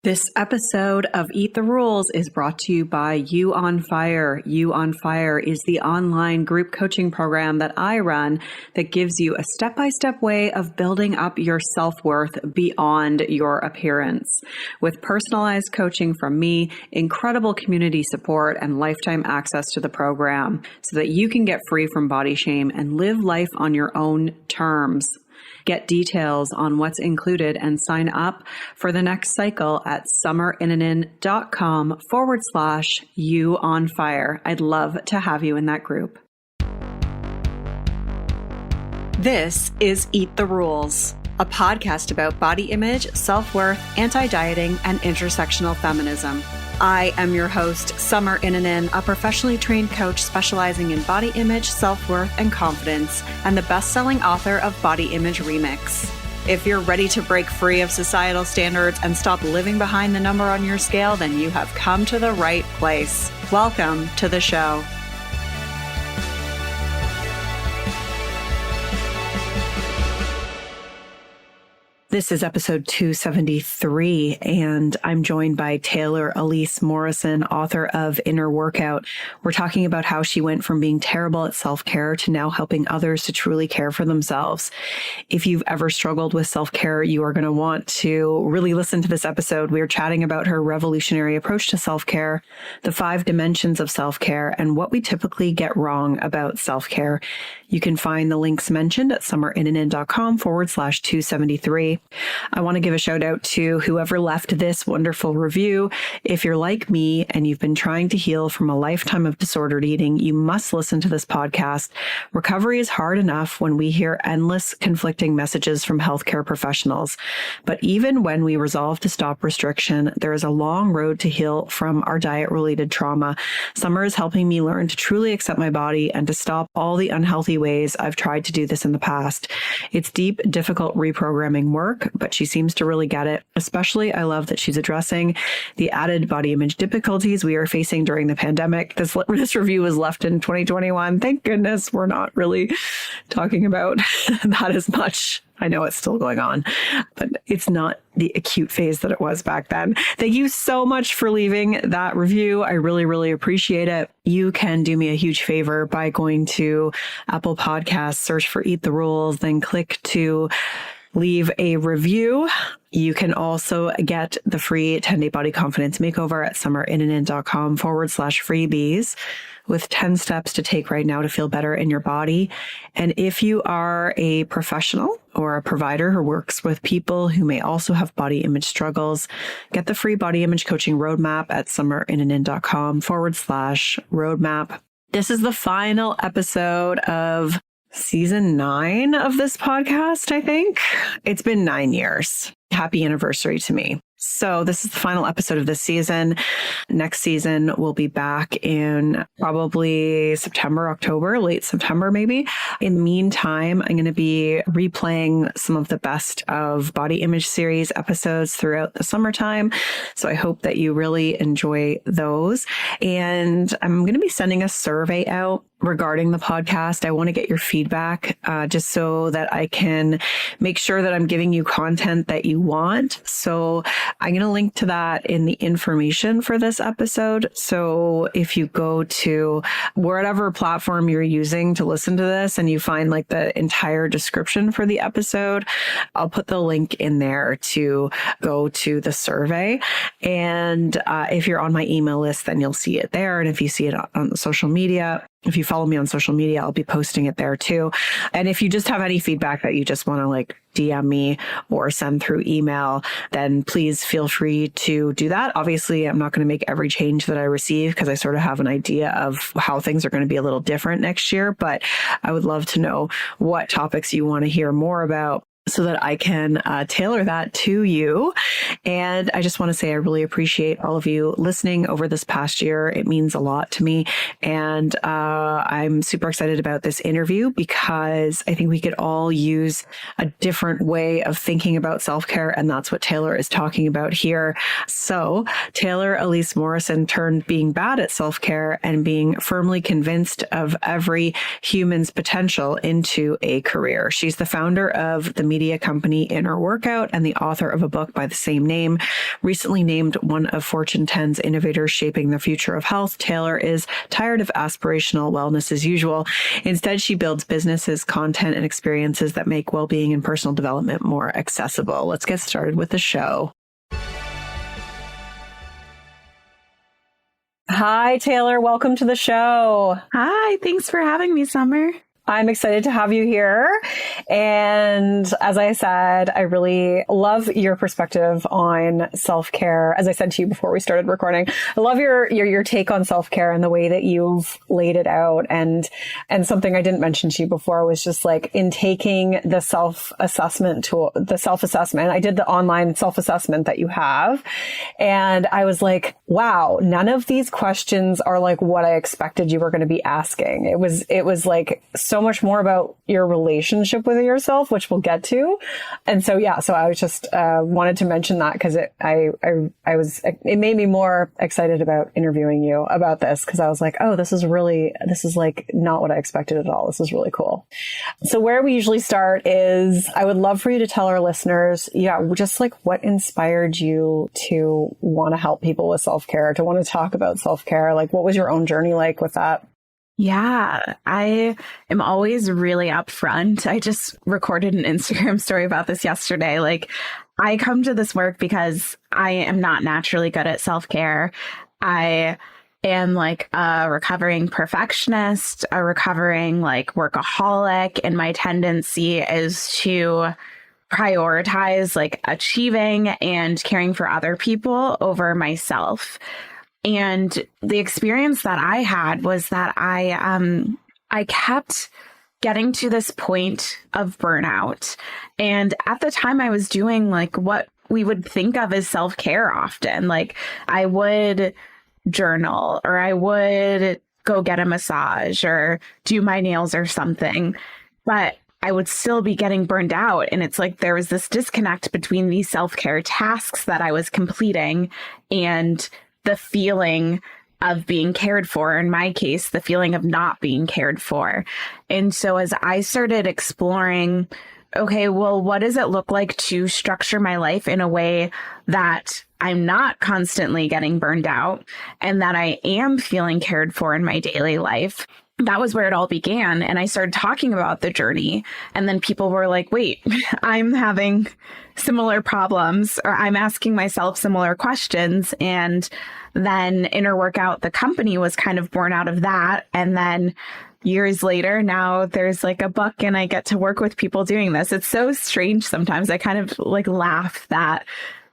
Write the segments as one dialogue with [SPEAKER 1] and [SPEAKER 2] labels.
[SPEAKER 1] This episode of Eat the Rules is brought to you by You on Fire. You on Fire is the online group coaching program that I run that gives you a step-by-step way of building up your self-worth beyond your appearance. With personalized coaching from me, incredible community support, and lifetime access to the program so that you can get free from body shame and live life on your own terms. Get details on what's included and sign up for the next cycle at summerinanen.com/you on fire. I'd love to have you in that group. This is Eat the Rules, a podcast about body image, self-worth, anti-dieting, and intersectional feminism. I am your host, Summer Inanen, a professionally trained coach specializing in body image, self-worth, and confidence, and the best-selling author of Body Image Remix. If you're ready to break free of societal standards and stop living behind the number on your scale, then you have come to the right place. Welcome to the show. This is episode 273, and I'm joined by Taylor Elyse Morrison, author of Inner Workout. We're talking about how she went from being terrible at self-care to now helping others to truly care for themselves. If you've ever struggled with self-care, you are going to want to really listen to this episode. We are chatting about her revolutionary approach to self-care, the 5 dimensions of self-care, and what we typically get wrong about self-care. You can find the links mentioned at summerinanen.com/273. I want to give a shout out to whoever left this wonderful review. If you're like me and you've been trying to heal from a lifetime of disordered eating, you must listen to this podcast. Recovery is hard enough when we hear endless conflicting messages from healthcare professionals. But even when we resolve to stop restriction, there is a long road to heal from our diet-related trauma. Summer is helping me learn to truly accept my body and to stop all the unhealthy ways I've tried to do this in the past. It's deep, difficult reprogramming work, but she seems to really get it. Especially, I love that she's addressing the added body image difficulties we are facing during the pandemic. This review was left in 2021. Thank goodness we're not really talking about that as much. I know it's still going on, but it's not the acute phase that it was back then. Thank you so much for leaving that review. I really, really appreciate it. You can do me a huge favor by going to Apple Podcasts, search for Eat the Rules, then click to leave a review. You can also get the free 10-day Body Confidence Makeover at summerinanen.com/freebies with 10 steps to take right now to feel better in your body. And if you are a professional or a provider who works with people who may also have body image struggles, get the free body image coaching roadmap at summerinanen.com/roadmap. This is the final episode of Season 9 of this podcast, I think. It's been 9 years. Happy anniversary to me. So this is the final episode of this season. Next season, we'll be back in probably September, October, late September, maybe. In the meantime, I'm going to be replaying some of the best of Body Image series episodes throughout the summertime. So I hope that you really enjoy those. And I'm going to be sending a survey out regarding the podcast. I want to get your feedback just so that I can make sure that I'm giving you content that you want. So I'm going to link to that in the information for this episode. So if you go to whatever platform you're using to listen to this and you find like the entire description for the episode, I'll put the link in there to go to the survey. And if you're on my email list, then you'll see it there. And if you see it on social media, if you follow me on social media, I'll be posting it there too. And if you just have any feedback that you just want to like DM me or send through email, then please feel free to do that. Obviously, I'm not going to make every change that I receive because I sort of have an idea of how things are going to be a little different next year. But I would love to know what topics you want to hear more about, so that I can tailor that to you. And I just want to say I really appreciate all of you listening over this past year. It means a lot to me. And I'm super excited about this interview because I think we could all use a different way of thinking about self-care. And that's what Taylor is talking about here. So Taylor Elyse Morrison turned being bad at self-care and being firmly convinced of every human's potential into a career. She's the founder of the media media company Inner Workout and the author of a book by the same name. Recently named one of Fortune 10's innovators shaping the future of health, Taylor is tired of aspirational wellness as usual. Instead, she builds businesses, content, and experiences that make well-being and personal development more accessible. Let's get started with the show. Hi, Taylor. Welcome to the show.
[SPEAKER 2] Hi. Thanks for having me, Summer.
[SPEAKER 1] I'm excited to have you here. And as I said, I really love your perspective on self-care. As I said to you before we started recording, I love your take on self-care and the way that you've laid it out. And something I didn't mention to you before was just like in taking the self-assessment tool, the self-assessment, I did the online self-assessment that you have. And I was like, wow, none of these questions are like what I expected you were going to be asking. It was like so much more about your relationship with yourself, which we'll get to. And so, so I was just wanted to mention that because it made me more excited about interviewing you about this because I was like, oh, this is like not what I expected at all. This is really cool. So where we usually start is I would love for you to tell our listeners, just like what inspired you to want to help people with self-care, to want to talk about self-care. Like what was your own journey like with that?
[SPEAKER 2] Yeah, I am always really upfront. I just recorded an Instagram story about this yesterday. Like, I come to this work because I am not naturally good at self-care. I am like a recovering perfectionist, a recovering like workaholic, and my tendency is to prioritize like achieving and caring for other people over myself. And the experience that I had was that I kept getting to this point of burnout. And at the time I was doing like what we would think of as self-care often. Like I would journal or I would go get a massage or do my nails or something. But I would still be getting burned out. And it's like there was this disconnect between these self-care tasks that I was completing and the feeling of being cared for, in my case, the feeling of not being cared for. And so as I started exploring, okay, well, what does it look like to structure my life in a way that I'm not constantly getting burned out and that I am feeling cared for in my daily life? That was where it all began. And I started talking about the journey. And then people were like, wait, I'm having similar problems or I'm asking myself similar questions. And then Inner Workout, the company, was kind of born out of that. And then years later, now there's like a book and I get to work with people doing this. It's so strange sometimes. I kind of like laugh that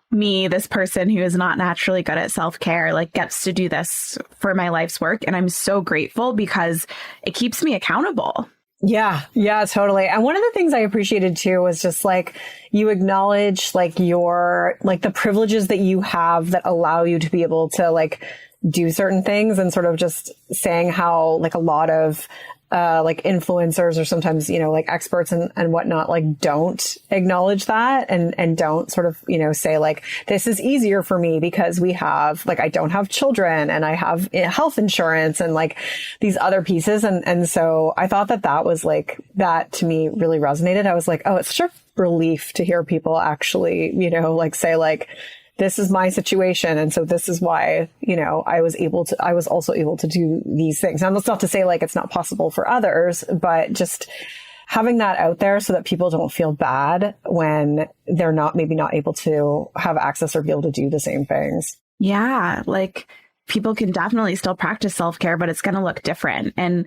[SPEAKER 2] me, this person who is not naturally good at self-care, like gets to do this for my life's work. And I'm so grateful because it keeps me accountable.
[SPEAKER 1] Yeah, totally. And one of the things I appreciated too was just like you acknowledge like your, like the privileges that you have that allow you to be able to like do certain things and sort of just saying how like a lot of like influencers or sometimes, like experts and whatnot, like don't acknowledge that and don't sort of, say like, this is easier for me because we have like, I don't have children and I have health insurance and like these other pieces. And so I thought that was like, that to me really resonated. I was like, oh, it's such a relief to hear people actually, like say like, this is my situation. And so this is why, I was also able to do these things. Now, that's not to say like it's not possible for others, but just having that out there so that people don't feel bad when they're maybe not able to have access or be able to do the same things.
[SPEAKER 2] Yeah. Like people can definitely still practice self-care, but it's going to look different. And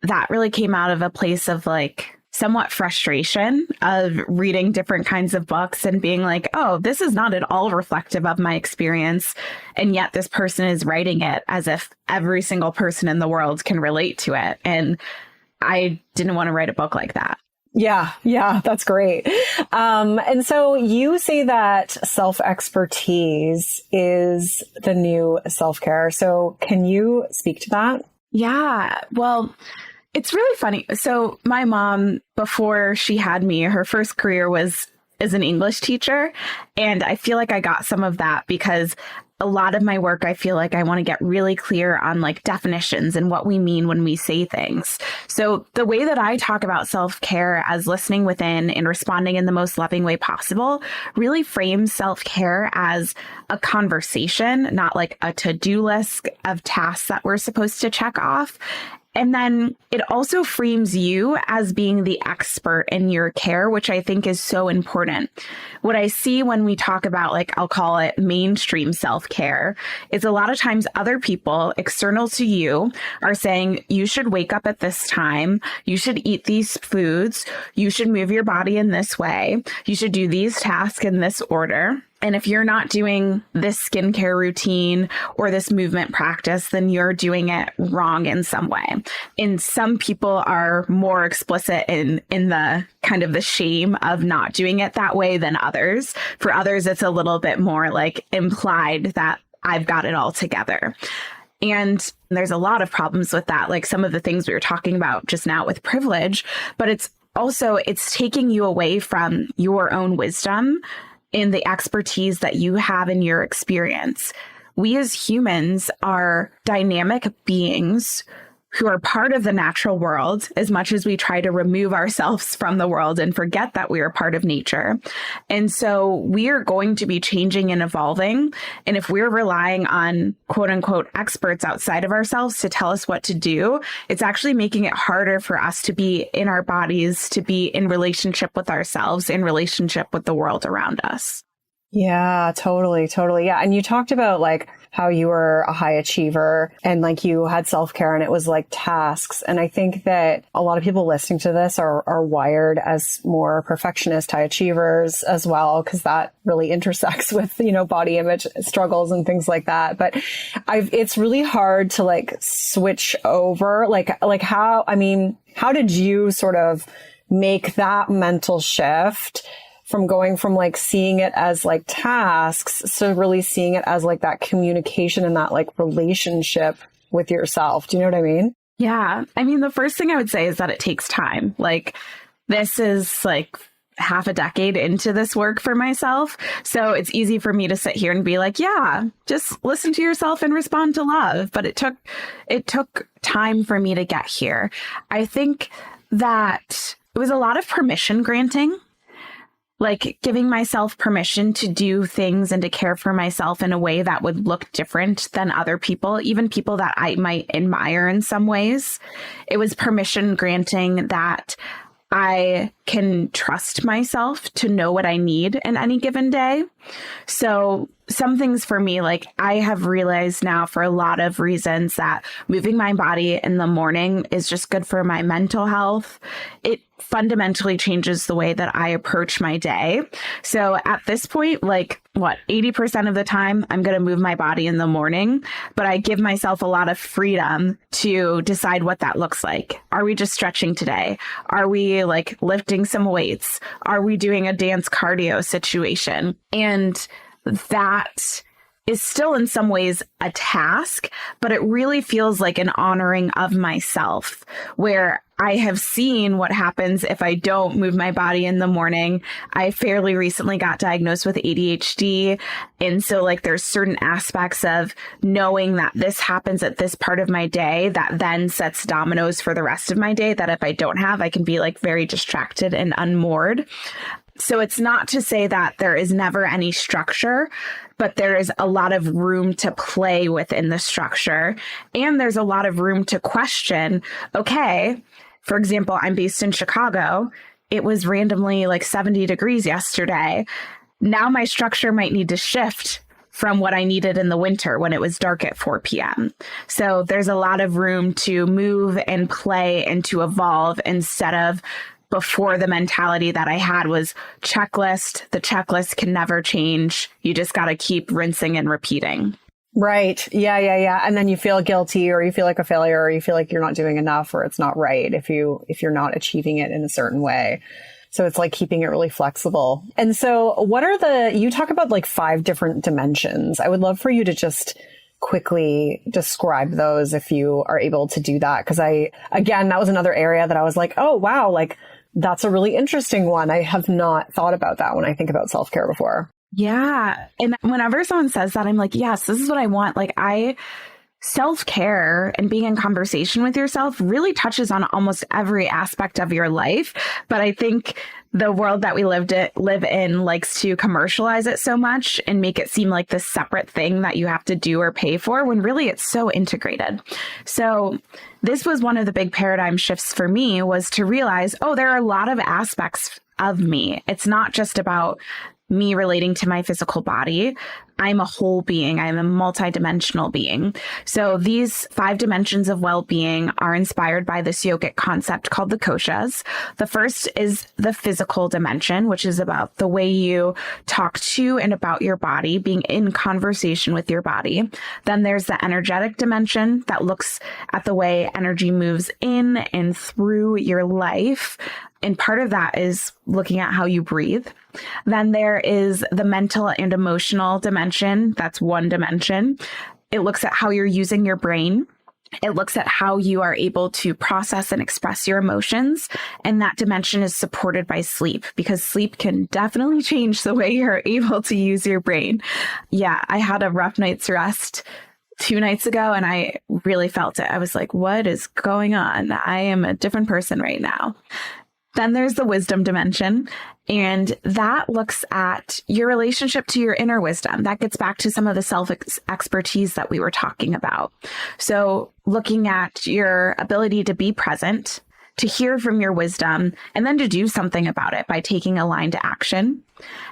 [SPEAKER 2] that really came out of a place of like, somewhat frustration of reading different kinds of books and being like, oh, this is not at all reflective of my experience. And yet this person is writing it as if every single person in the world can relate to it. And I didn't want to write a book like that.
[SPEAKER 1] Yeah, that's great. And so you say that self-expertise is the new self-care. So can you speak to that?
[SPEAKER 2] Yeah, well, it's really funny. So my mom, before she had me, her first career was is an English teacher. And I feel like I got some of that because a lot of my work, I feel like I want to get really clear on like definitions and what we mean when we say things. So the way that I talk about self-care as listening within and responding in the most loving way possible really frames self-care as a conversation, not like a to-do list of tasks that we're supposed to check off. And then it also frames you as being the expert in your care, which I think is so important. What I see when we talk about, like, I'll call it mainstream self-care, is a lot of times other people external to you are saying, you should wake up at this time, you should eat these foods, you should move your body in this way, you should do these tasks in this order. And if you're not doing this skincare routine or this movement practice, then you're doing it wrong in some way. And some people are more explicit in the kind of the shame of not doing it that way than others. For others, it's a little bit more like implied that I've got it all together. And there's a lot of problems with that, like some of the things we were talking about just now with privilege, but it's taking you away from your own wisdom in the expertise that you have in your experience. We as humans are dynamic beings who are part of the natural world as much as we try to remove ourselves from the world and forget that we are part of nature. And so we are going to be changing and evolving. And if we're relying on quote unquote experts outside of ourselves to tell us what to do, it's actually making it harder for us to be in our bodies, to be in relationship with ourselves, in relationship with the world around us.
[SPEAKER 1] Yeah, totally. Yeah. And you talked about like how you were a high achiever and like you had self-care and it was like tasks. And I think that a lot of people listening to this are wired as more perfectionist high achievers as well, because that really intersects with, body image struggles and things like that. But it's really hard to like switch over, how did you sort of make that mental shift from going from like seeing it as like tasks to really seeing it as like that communication and that like relationship with yourself? Do you know what I mean?
[SPEAKER 2] Yeah. I mean, the first thing I would say is that it takes time. Like, this is like half a decade into this work for myself. So it's easy for me to sit here and be like, yeah, just listen to yourself and respond to love. But it took time for me to get here. I think that it was a lot of permission granting. Like giving myself permission to do things and to care for myself in a way that would look different than other people, even people that I might admire in some ways. It was permission granting that I can trust myself to know what I need in any given day. So some things for me, like I have realized now for a lot of reasons that moving my body in the morning is just good for my mental health. It fundamentally changes the way that I approach my day. So at this point, 80% of the time, I'm going to move my body in the morning, but I give myself a lot of freedom to decide what that looks like. Are we just stretching today? Are we like lifting some weights? Are we doing a dance cardio situation? And that is still in some ways a task, but it really feels like an honoring of myself, where I have seen what happens if I don't move my body in the morning. I fairly recently got diagnosed with ADHD. And so there's certain aspects of knowing that this happens at this part of my day that then sets dominoes for the rest of my day that if I don't have, I can be very distracted and unmoored. So it's not to say that there is never any structure, but there is a lot of room to play within the structure. And there's a lot of room to question, okay, for example, I'm based in Chicago. It was randomly 70 degrees yesterday. Now my structure might need to shift from what I needed in the winter when it was dark at 4 p.m. So there's a lot of room to move and play and to evolve instead of before the mentality that I had was checklist. The checklist can never change. You just got to keep rinsing and repeating.
[SPEAKER 1] Right. Yeah. And then you feel guilty or you feel like a failure or you feel like you're not doing enough or it's not right if you're not achieving it in a certain way. So it's keeping it really flexible. And so you talk about 5 different dimensions. I would love for you to just quickly describe those if you are able to do that. Because that was another area that I was oh, wow, That's a really interesting one. I have not thought about that when I think about self-care before.
[SPEAKER 2] Yeah. And whenever someone says that, I'm like, yes, this is what I want. Like self-care and being in conversation with yourself really touches on almost every aspect of your life. But I think the world that we live in likes to commercialize it so much and make it seem like this separate thing that you have to do or pay for, when really it's so integrated. So this was one of the big paradigm shifts for me, was to realize, oh, there are a lot of aspects of me. It's not just about me relating to my physical body. I'm a whole being. I'm a multidimensional being. So these 5 dimensions of well-being are inspired by this yogic concept called the koshas. The first is the physical dimension, which is about the way you talk to and about your body, being in conversation with your body. Then there's the energetic dimension that looks at the way energy moves in and through your life. And part of that is looking at how you breathe. Then there is the mental and emotional dimension. That's one dimension. It looks at how you're using your brain. It looks at how you are able to process and express your emotions. And that dimension is supported by sleep, because sleep can definitely change the way you're able to use your brain. Yeah, I had a rough night's rest 2 nights ago, and I really felt it. I was like, what is going on? I am a different person right now. Then there's the wisdom dimension, and that looks at your relationship to your inner wisdom. That gets back to some of the self-expertise that we were talking about. So looking at your ability to be present, to hear from your wisdom, and then to do something about it by taking aligned action.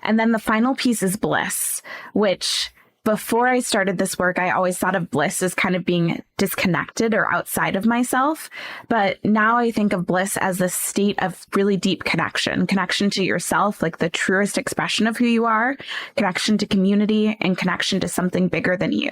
[SPEAKER 2] And then the final piece is bliss, which before I started this work, I always thought of bliss as kind of being disconnected or outside of myself. But now I think of bliss as a state of really deep connection to yourself, like the truest expression of who you are, connection to community, and connection to something bigger than you.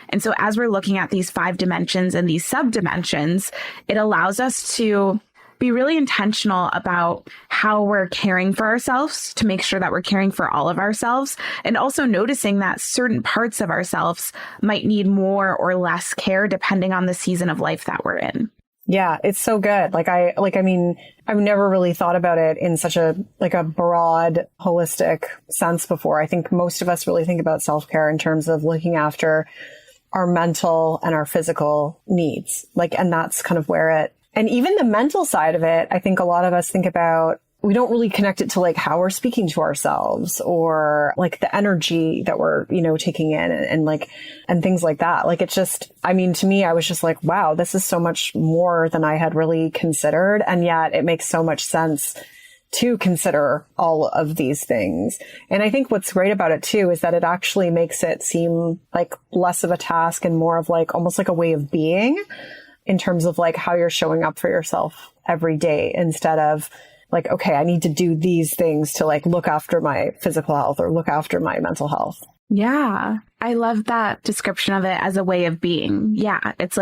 [SPEAKER 2] And so as we're looking at these 5 dimensions and these sub-dimensions, it allows us to be really intentional about how we're caring for ourselves, to make sure that we're caring for all of ourselves, and also noticing that certain parts of ourselves might need more or less care depending on the season of life that we're in.
[SPEAKER 1] Yeah, it's so good. I mean, I've never really thought about it in such a broad, holistic sense before. I think most of us really think about self-care in terms of looking after our mental and our physical needs. And that's kind of and even the mental side of it, I think a lot of us think about, we don't really connect it to how we're speaking to ourselves, or the energy that we're, taking in and things like that. It's just, I mean, to me, I was just like, wow, this is so much more than I had really considered. And yet it makes so much sense to consider all of these things. And I think what's great about it too is that it actually makes it seem like less of a task and more of almost like a way of being, in terms of how you're showing up for yourself every day, instead of okay, I need to do these things to look after my physical health or look after my mental health.
[SPEAKER 2] Yeah. I love that description of it as a way of being. Yeah. It's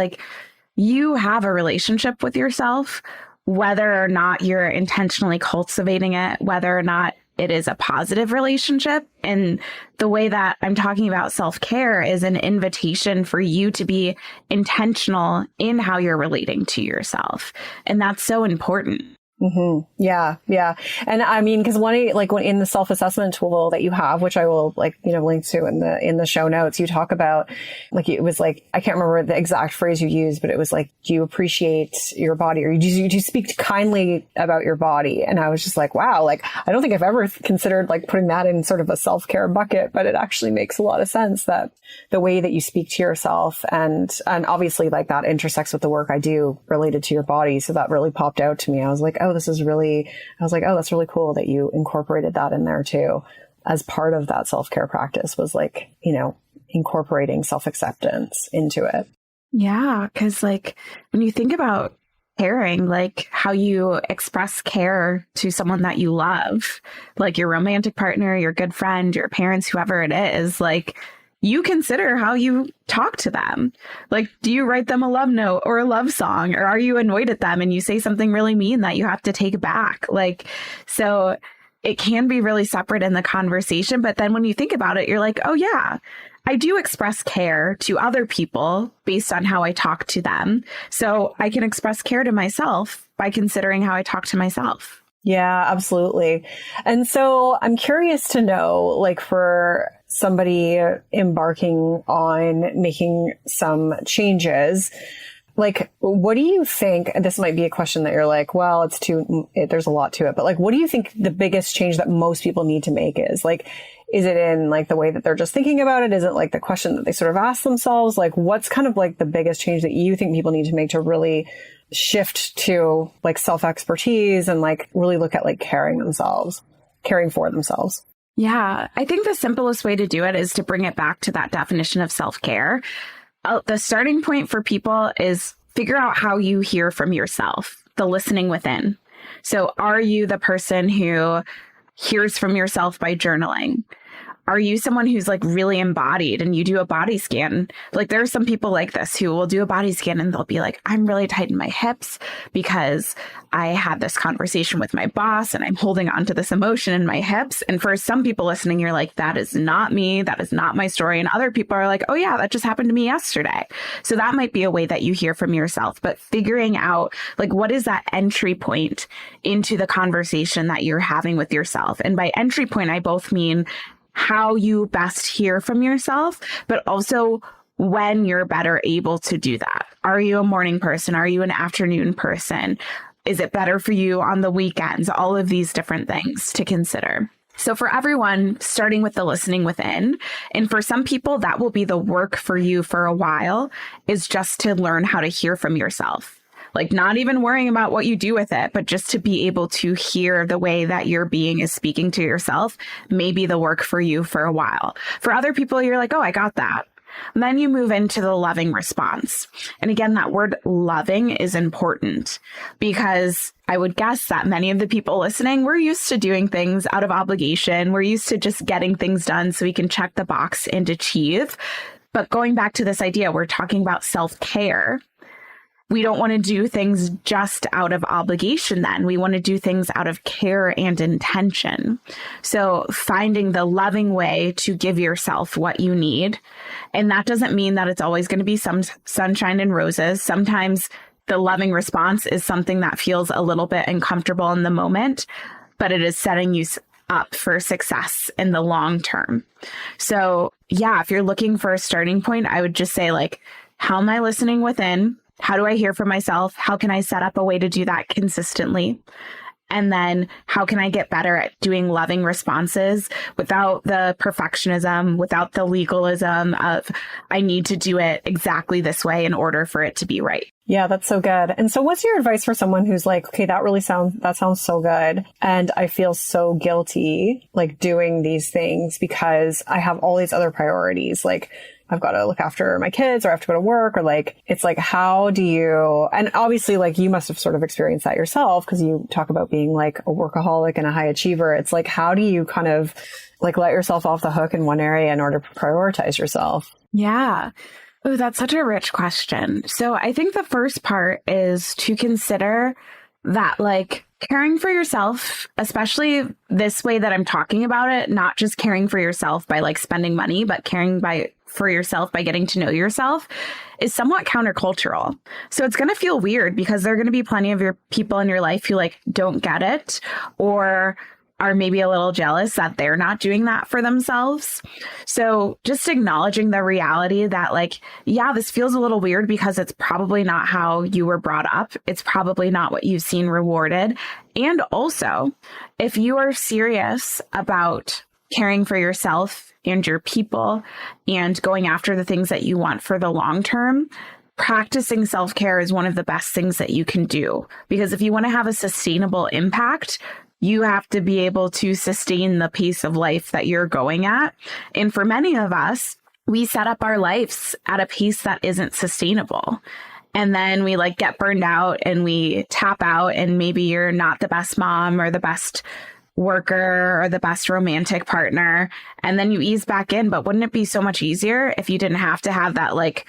[SPEAKER 2] you have a relationship with yourself, whether or not you're intentionally cultivating it, whether or not it is a positive relationship. And the way that I'm talking about self-care is an invitation for you to be intentional in how you're relating to yourself. And that's so important.
[SPEAKER 1] Mm-hmm. Yeah. Yeah. And I mean, because when in the self-assessment tool that you have, which I will link to in the show notes, you talk about it was I can't remember the exact phrase you used, but it was do you appreciate your body, or do you speak kindly about your body? And I was just wow, I don't think I've ever considered putting that in sort of a self-care bucket, but it actually makes a lot of sense that the way that you speak to yourself and obviously that intersects with the work I do related to your body. So that really popped out to me. I was that's really cool that you incorporated that in there too, as part of that self-care practice, was incorporating self-acceptance into it.
[SPEAKER 2] Yeah. Cause when you think about caring, how you express care to someone that you love, your romantic partner, your good friend, your parents, whoever it is, you consider how you talk to them. Do you write them a love note or a love song, or are you annoyed at them and you say something really mean that you have to take back? So it can be really separate in the conversation. But then when you think about it, you're oh yeah, I do express care to other people based on how I talk to them. So I can express care to myself by considering how I talk to myself.
[SPEAKER 1] Yeah, absolutely. And so I'm curious to know, like, for somebody embarking on making some changes, like, what do you think? This might be a question that you're like, well, there's a lot to it, but like, what do you think the biggest change that most people need to make is? Like, is it in like the way that they're just thinking about it? Is it like the question that they sort of ask themselves? Like, what's kind of like the biggest change that you think people need to make to really shift to like self-expertise and like really look at like caring for themselves?
[SPEAKER 2] Yeah, I think the simplest way to do it is to bring it back to that definition of self-care. The starting point for people is figure out how you hear from yourself, the listening within. So are you the person who hears from yourself by journaling? Are you someone who's like really embodied and you do a body scan? Like there are some people like this who will do a body scan and they'll be like, I'm really tight in my hips because I had this conversation with my boss and I'm holding on to this emotion in my hips. And for some people listening, you're like, that is not me. That is not my story. And other people are like, oh yeah, that just happened to me yesterday. So that might be a way that you hear from yourself, but figuring out like, what is that entry point into the conversation that you're having with yourself? And by entry point, I both mean how you best hear from yourself, but also when you're better able to do that. Are you a morning person? Are you an afternoon person? Is it better for you on the weekends? All of these different things to consider. So for everyone, starting with the listening within, and for some people, that will be the work for you for a while, is just to learn how to hear from yourself. Like not even worrying about what you do with it, but just to be able to hear the way that your being is speaking to yourself may be the work for you for a while. For other people, you're like, oh, I got that. And then you move into the loving response. And again, that word loving is important because I would guess that many of the people listening, we're used to doing things out of obligation. We're used to just getting things done so we can check the box and achieve. But going back to this idea, we're talking about self-care. We don't want to do things just out of obligation then. We want to do things out of care and intention. So finding the loving way to give yourself what you need. And that doesn't mean that it's always going to be some sunshine and roses. Sometimes the loving response is something that feels a little bit uncomfortable in the moment, but it is setting you up for success in the long term. So yeah, if you're looking for a starting point, I would just say like, how am I listening within? How do I hear from myself? How can I set up a way to do that consistently? And then how can I get better at doing loving responses without the perfectionism, without the legalism of I need to do it exactly this way in order for it to be right?
[SPEAKER 1] Yeah, that's so good. And so what's your advice for someone who's like, okay, that sounds so good. And I feel so guilty like doing these things because I have all these other priorities. Like I've got to look after my kids or I have to go to work or like, it's like, how do you, and obviously like you must have sort of experienced that yourself because you talk about being like a workaholic and a high achiever. It's like, how do you kind of like let yourself off the hook in one area in order to prioritize yourself?
[SPEAKER 2] Yeah. Oh, that's such a rich question. So I think the first part is to consider that like caring for yourself, especially this way that I'm talking about it, not just caring for yourself by like spending money, but caring for yourself by getting to know yourself is somewhat countercultural. So it's going to feel weird because there are going to be plenty of your people in your life who like don't get it or are maybe a little jealous that they're not doing that for themselves. So just acknowledging the reality that like, yeah, this feels a little weird because it's probably not how you were brought up. It's probably not what you've seen rewarded. And also, if you are serious about caring for yourself and your people and going after the things that you want for the long term, practicing self-care is one of the best things that you can do. Because if you want to have a sustainable impact, you have to be able to sustain the pace of life that you're going at. And for many of us, we set up our lives at a pace that isn't sustainable. And then we like get burned out and we tap out and maybe you're not the best mom or the best worker or the best romantic partner. And then you ease back in. But wouldn't it be so much easier if you didn't have to have that like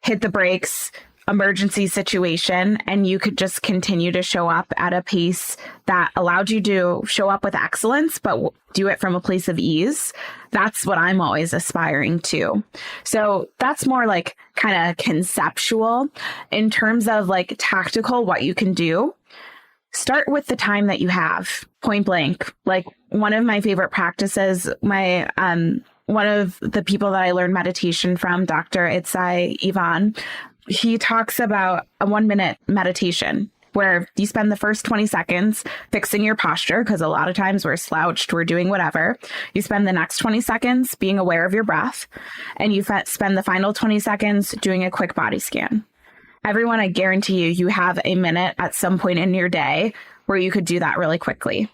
[SPEAKER 2] hit the brakes emergency situation and you could just continue to show up at a pace that allowed you to show up with excellence, but do it from a place of ease? That's what I'm always aspiring to. So that's more like kind of conceptual. In terms of like tactical, what you can do. start with the time that you have, point blank. Like one of my favorite practices, one of the people that I learned meditation from, Dr. Itzai Ivan, he talks about a 1-minute meditation where you spend the first 20 seconds fixing your posture, because a lot of times we're slouched, we're doing whatever. You spend the next 20 seconds being aware of your breath, and you spend the final 20 seconds doing a quick body scan. Everyone, I guarantee you have a minute at some point in your day where you could do that really quickly.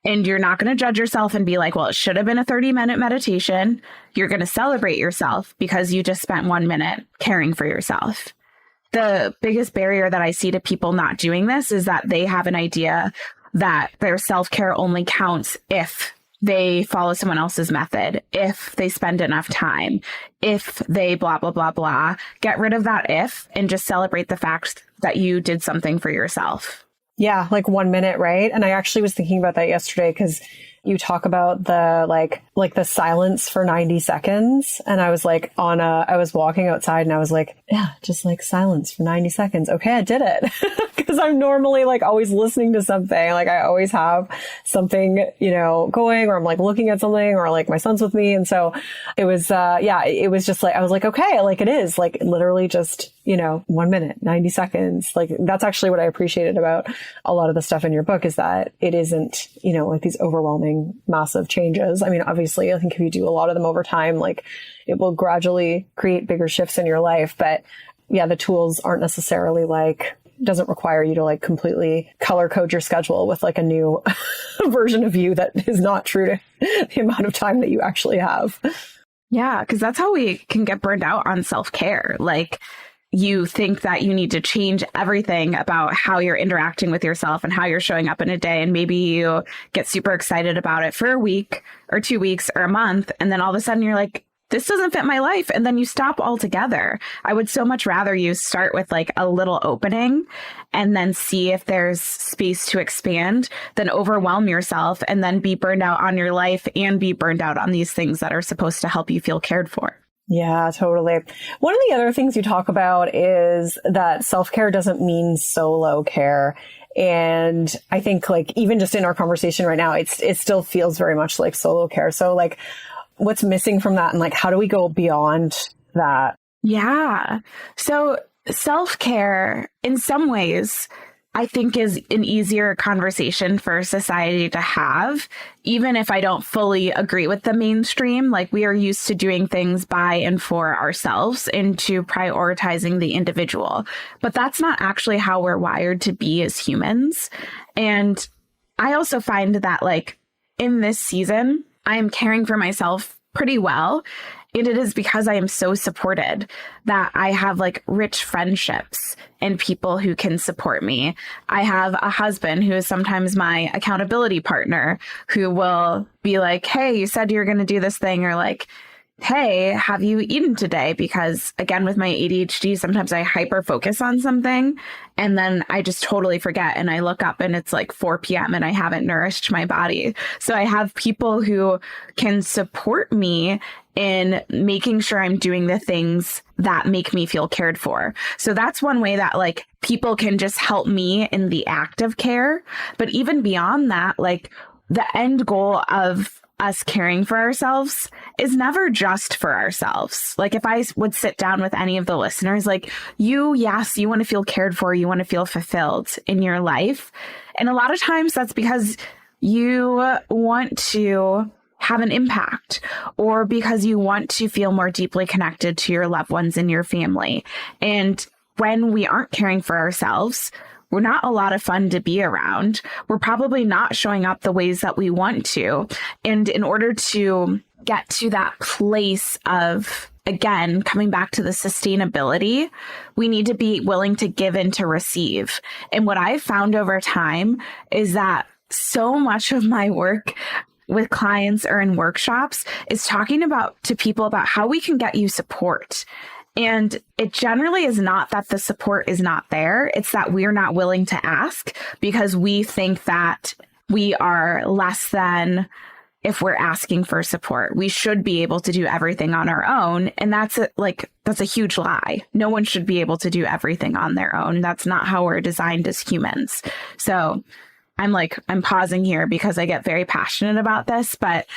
[SPEAKER 2] And you're not going to judge yourself and be like, well, it should have been a 30-minute meditation. You're going to celebrate yourself because you just spent 1 minute caring for yourself. The biggest barrier that I see to people not doing this is that they have an idea that their self-care only counts if they follow someone else's method, if they spend enough time, if they blah, blah, blah, blah. Get rid of that if and just celebrate the fact that you did something for yourself.
[SPEAKER 1] Yeah, like 1 minute, right? And I actually was thinking about that yesterday because you talk about the like the silence for 90 seconds. And I was like I was walking outside and I was like, yeah, just like silence for 90 seconds. Okay, I did it. Because I'm normally like always listening to something. Like I always have something, going, or I'm like looking at something, or like my son's with me. And so it was, it was just like, I was like, okay, like it is like literally just, 1 minute, 90 seconds. Like that's actually what I appreciated about a lot of the stuff in your book, is that it isn't, like these overwhelming, massive changes. I mean, obviously, I think if you do a lot of them over time, like it will gradually create bigger shifts in your life. But yeah, the tools aren't necessarily like, doesn't require you to like completely color code your schedule with like a new version of you that is not true to the amount of time that you actually have.
[SPEAKER 2] Yeah, because that's how we can get burned out on self-care. Like you think that you need to change everything about how you're interacting with yourself and how you're showing up in a day. And maybe you get super excited about it for a week or 2 weeks or a month. And then all of a sudden you're like, this doesn't fit my life. And then you stop altogether. I would so much rather you start with like a little opening and then see if there's space to expand than overwhelm yourself and then be burned out on your life and be burned out on these things that are supposed to help you feel cared for.
[SPEAKER 1] Yeah, totally. One of the other things you talk about is that self-care doesn't mean solo care. And I think like even just in our conversation right now, it still feels very much like solo care. So like what's missing from that, and like how do we go beyond that?
[SPEAKER 2] Yeah. So self-care in some ways, I think is an easier conversation for society to have, even if I don't fully agree with the mainstream. Like we are used to doing things by and for ourselves and to prioritizing the individual. But that's not actually how we're wired to be as humans. And I also find that like in this season, I am caring for myself pretty well. And it is because I am so supported that I have like rich friendships and people who can support me. I have a husband who is sometimes my accountability partner who will be like, hey, you said you're going to do this thing, or like, hey, have you eaten today? Because again, with my ADHD, sometimes I hyper focus on something and then I just totally forget. And I look up and it's like 4 p.m. and I haven't nourished my body. So I have people who can support me in making sure I'm doing the things that make me feel cared for. So that's one way that like people can just help me in the act of care. But even beyond that, like the end goal of us caring for ourselves is never just for ourselves. Like if I would sit down with any of the listeners, like you want to feel cared for, you want to feel fulfilled in your life. And a lot of times that's because you want to have an impact, or because you want to feel more deeply connected to your loved ones and your family. And when we aren't caring for ourselves, we're not a lot of fun to be around. We're probably not showing up the ways that we want to. And in order to get to that place of, again, coming back to the sustainability, we need to be willing to give and to receive. And what I've found over time is that so much of my work with clients or in workshops is talking to people about how we can get you support. And it generally is not that the support is not there. It's that we're not willing to ask because we think that we are less than if we're asking for support. We should be able to do everything on our own. And that's a huge lie. No one should be able to do everything on their own. That's not how we're designed as humans. So I'm pausing here because I get very passionate about this, but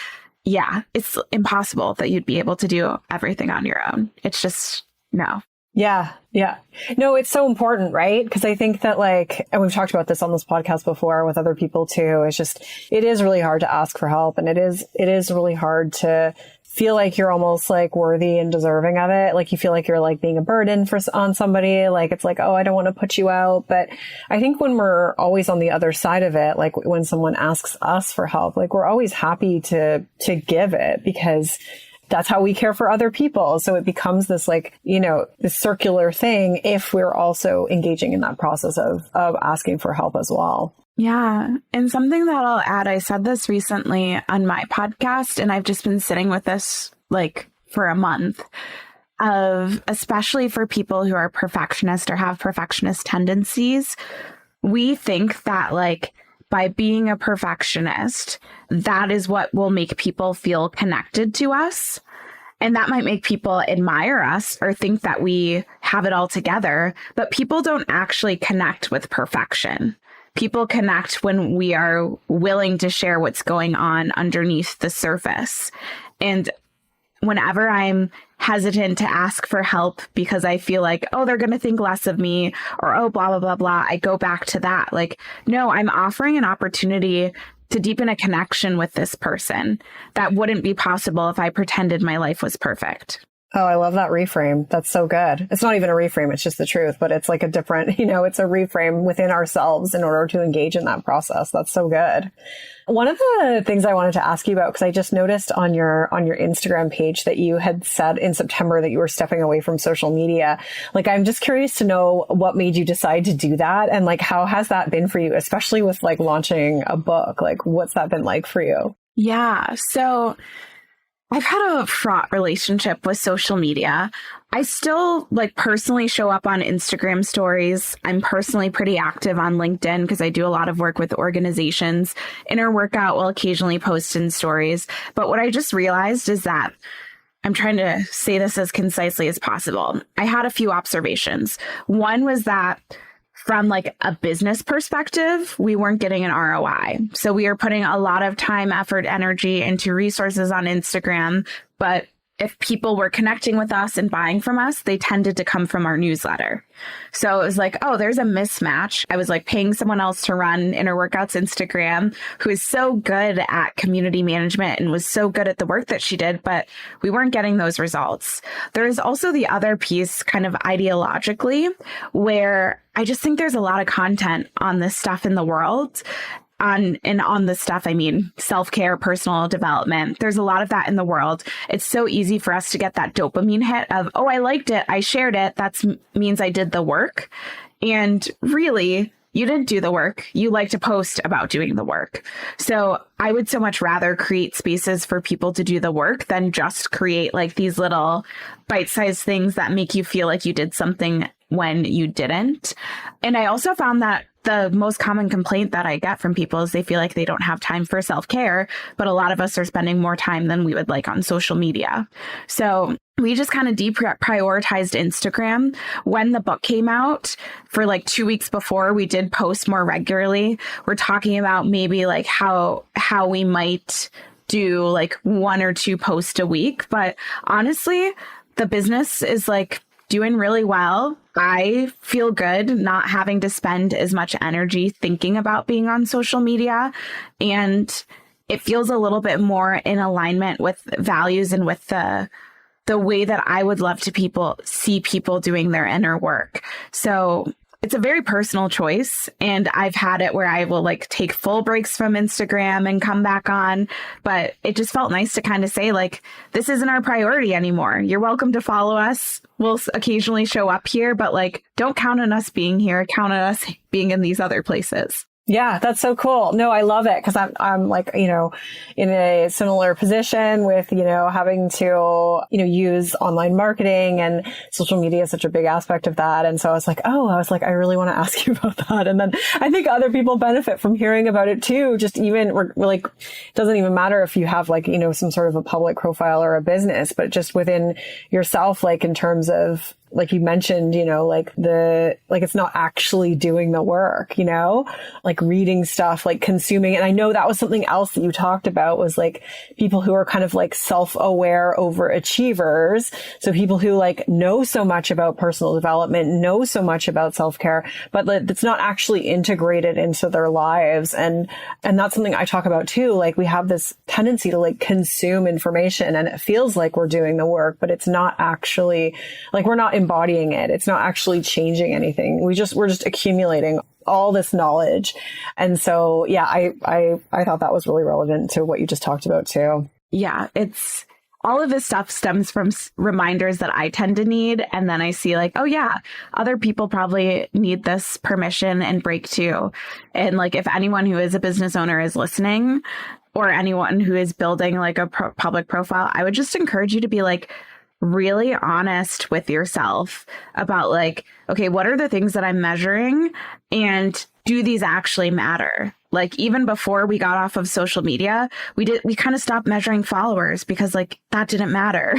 [SPEAKER 2] yeah, it's impossible that you'd be able to do everything on your own. It's just, no.
[SPEAKER 1] Yeah. Yeah. No, it's so important, right? Because I think that and we've talked about this on this podcast before with other people too. It is really hard to ask for help, and it is really hard to feel like you're almost worthy and deserving of it. Like you feel like you're being a burden on somebody. It's oh, I don't want to put you out. But I think when we're always on the other side of it, when someone asks us for help, we're always happy to give it, because that's how we care for other people. So it becomes this this circular thing if we're also engaging in that process of asking for help as well.
[SPEAKER 2] Yeah. And something that I'll add, I said this recently on my podcast, and I've just been sitting with this for a month, of especially for people who are perfectionist or have perfectionist tendencies, we think that by being a perfectionist, that is what will make people feel connected to us. And that might make people admire us or think that we have it all together. But people don't actually connect with perfection. People connect when we are willing to share what's going on underneath the surface. And whenever I'm hesitant to ask for help because I feel oh, they're going to think less of me, or, oh, blah, blah, blah, blah, I go back to that. No, I'm offering an opportunity to deepen a connection with this person that wouldn't be possible if I pretended my life was perfect.
[SPEAKER 1] Oh, I love that reframe. That's so good. It's not even a reframe. It's just the truth, but it's a different, it's a reframe within ourselves in order to engage in that process. That's so good. One of the things I wanted to ask you about, because I just noticed on your Instagram page that you had said in September that you were stepping away from social media. I'm just curious to know what made you decide to do that, and how has that been for you, especially with launching a book? What's that been like for you?
[SPEAKER 2] Yeah. So I've had a fraught relationship with social media. I still personally show up on Instagram stories. I'm personally pretty active on LinkedIn because I do a lot of work with organizations. Inner Workout will occasionally post in stories. But what I just realized is that I'm trying to say this as concisely as possible. I had a few observations. One was that from a business perspective, we weren't getting an ROI. So we are putting a lot of time, effort, energy into resources on Instagram. But if people were connecting with us and buying from us, they tended to come from our newsletter. So it was oh, there's a mismatch. I was paying someone else to run Inner Workout's Instagram, who is so good at community management and was so good at the work that she did, but we weren't getting those results. There is also the other piece kind of ideologically, where I just think there's a lot of content on this stuff in the world. On this stuff, I mean, self-care, personal development. There's a lot of that in the world. It's so easy for us to get that dopamine hit of, oh, I liked it, I shared it. That means I did the work. And really, you didn't do the work. You like to post about doing the work. So I would so much rather create spaces for people to do the work than just create these little bite-sized things that make you feel like you did something when you didn't. And I also found that the most common complaint that I get from people is they feel like they don't have time for self-care, but a lot of us are spending more time than we would like on social media. So we just kind of deprioritized Instagram. When the book came out, for 2 weeks before, we did post more regularly. We're talking about maybe how we might do 1 or 2 posts a week. But honestly, the business is doing really well. I feel good not having to spend as much energy thinking about being on social media. And it feels a little bit more in alignment with values and with the way that I would love to see people doing their inner work. So it's a very personal choice. And I've had it where I will take full breaks from Instagram and come back on. But it just felt nice to kind of say, this isn't our priority anymore. You're welcome to follow us. We'll occasionally show up here, but don't count on us being here. Count on us being in these other places.
[SPEAKER 1] Yeah, that's so cool. No, I love it because I'm like, in a similar position with, having to, use online marketing, and social media is such a big aspect of that. And so I was like, I really want to ask you about that. And then I think other people benefit from hearing about it too. Just even we're like, it doesn't even matter if you have like, some sort of a public profile or a business, but just within yourself, like in terms of, like you mentioned, it's not actually doing the work, like reading stuff, like consuming. And I know that was something else that you talked about, was like people who are kind of like self-aware overachievers. So people who like know so much about personal development, know so much about self-care, but it's not actually integrated into their lives. And that's something I talk about too. Like we have this tendency to like consume information, and it feels like we're doing the work, but it's not actually, like we're not embodying it. It's not actually changing anything. We're just accumulating all this knowledge. And so, yeah, I thought that was really relevant to what you just talked about too.
[SPEAKER 2] Yeah, it's all of this stuff stems from reminders that I tend to need. And then I see like, oh yeah, other people probably need this permission and break too. And like, if anyone who is a business owner is listening, or anyone who is building like a public profile, I would just encourage you to be like, really honest with yourself about like, okay, what are the things that I'm measuring, and do these actually matter? Like even before we got off of social media, we kind of stopped measuring followers because like that didn't matter.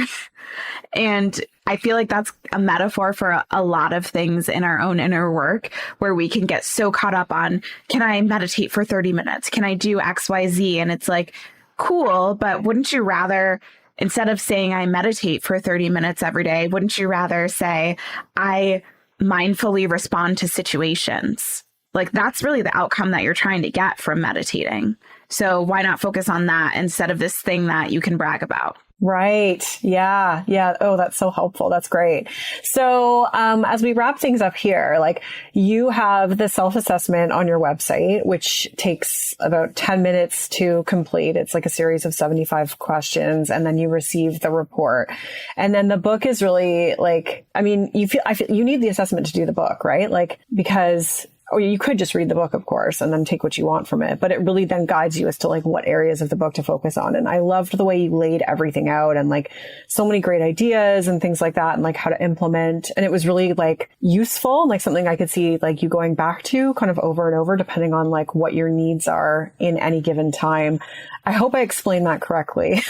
[SPEAKER 2] And I feel like that's a metaphor for a lot of things in our own inner work, where we can get so caught up on, can I meditate for 30 minutes? Can I do XYZ? And it's like, cool, but wouldn't you rather, instead of saying I meditate for 30 minutes every day, wouldn't you rather say I mindfully respond to situations? Like that's really the outcome that you're trying to get from meditating. So why not focus on that instead of this thing that you can brag about?
[SPEAKER 1] Right. Yeah. Yeah. Oh, that's so helpful. That's great. So, as we wrap things up here, like you have the self-assessment on your website, which takes about 10 minutes to complete. It's like a series of 75 questions, and then you receive the report. And then the book is really like, I mean, I feel you need the assessment to do the book, right? Like, because or you could just read the book, of course, and then take what you want from it. But it really then guides you as to like what areas of the book to focus on. And I loved the way you laid everything out, and like so many great ideas and things like that, and like how to implement. And it was really like useful, like something I could see like you going back to kind of over and over, depending on like what your needs are in any given time. I hope I explained that correctly.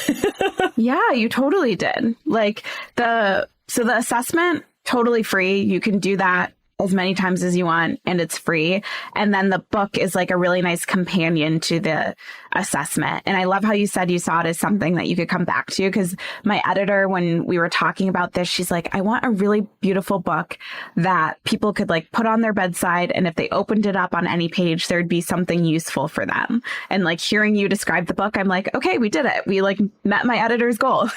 [SPEAKER 2] Yeah, you totally did. Like the assessment, totally free. You can do that as many times as you want, and it's free. And then the book is like a really nice companion to the assessment. And I love how you said you saw it as something that you could come back to, because my editor, when we were talking about this, she's like, I want a really beautiful book that people could like put on their bedside, and if they opened it up on any page, there'd be something useful for them. And like hearing you describe the book, I'm like, okay, we did it. We like met my editor's goal.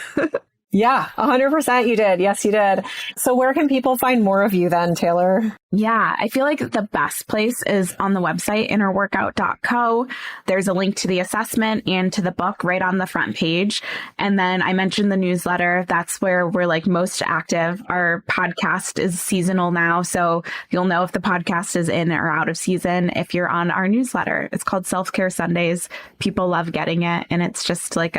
[SPEAKER 1] Yeah, 100% you did. Yes, you did. So where can people find more of you then, Taylor?
[SPEAKER 2] Yeah, I feel like the best place is on the website, innerworkout.co. There's a link to the assessment and to the book right on the front page. And then I mentioned the newsletter. That's where we're like most active. Our podcast is seasonal now, so you'll know if the podcast is in or out of season if you're on our newsletter. It's called Self-Care Sundays. People love getting it. And it's just like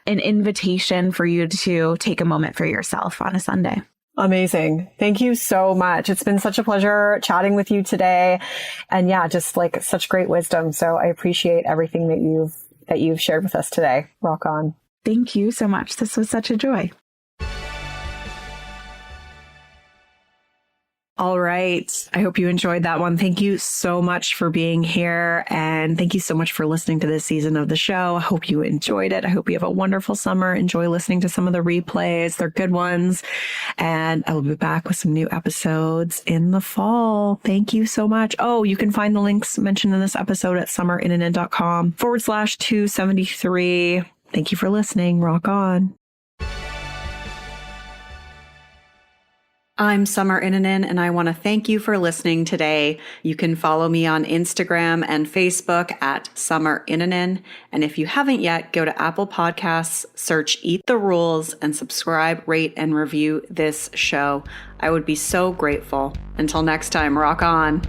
[SPEAKER 2] an invitation for you to take a moment for yourself on a Sunday.
[SPEAKER 1] Amazing. Thank you so much. It's been such a pleasure chatting with you today. And yeah, just like such great wisdom. So I appreciate everything that you've shared with us today. Rock on.
[SPEAKER 2] Thank you so much. This was such a joy.
[SPEAKER 1] All right. I hope you enjoyed that one. Thank you so much for being here. And thank you so much for listening to this season of the show. I hope you enjoyed it. I hope you have a wonderful summer. Enjoy listening to some of the replays. They're good ones. And I will be back with some new episodes in the fall. Thank you so much. Oh, you can find the links mentioned in this episode at summerinnanen.com/273. Thank you for listening. Rock on. I'm Summer Innanen, and I want to thank you for listening today. You can follow me on Instagram and Facebook at Summer Innanen. And if you haven't yet, go to Apple Podcasts, search Eat the Rules, and subscribe, rate, and review this show. I would be so grateful. Until next time, rock on.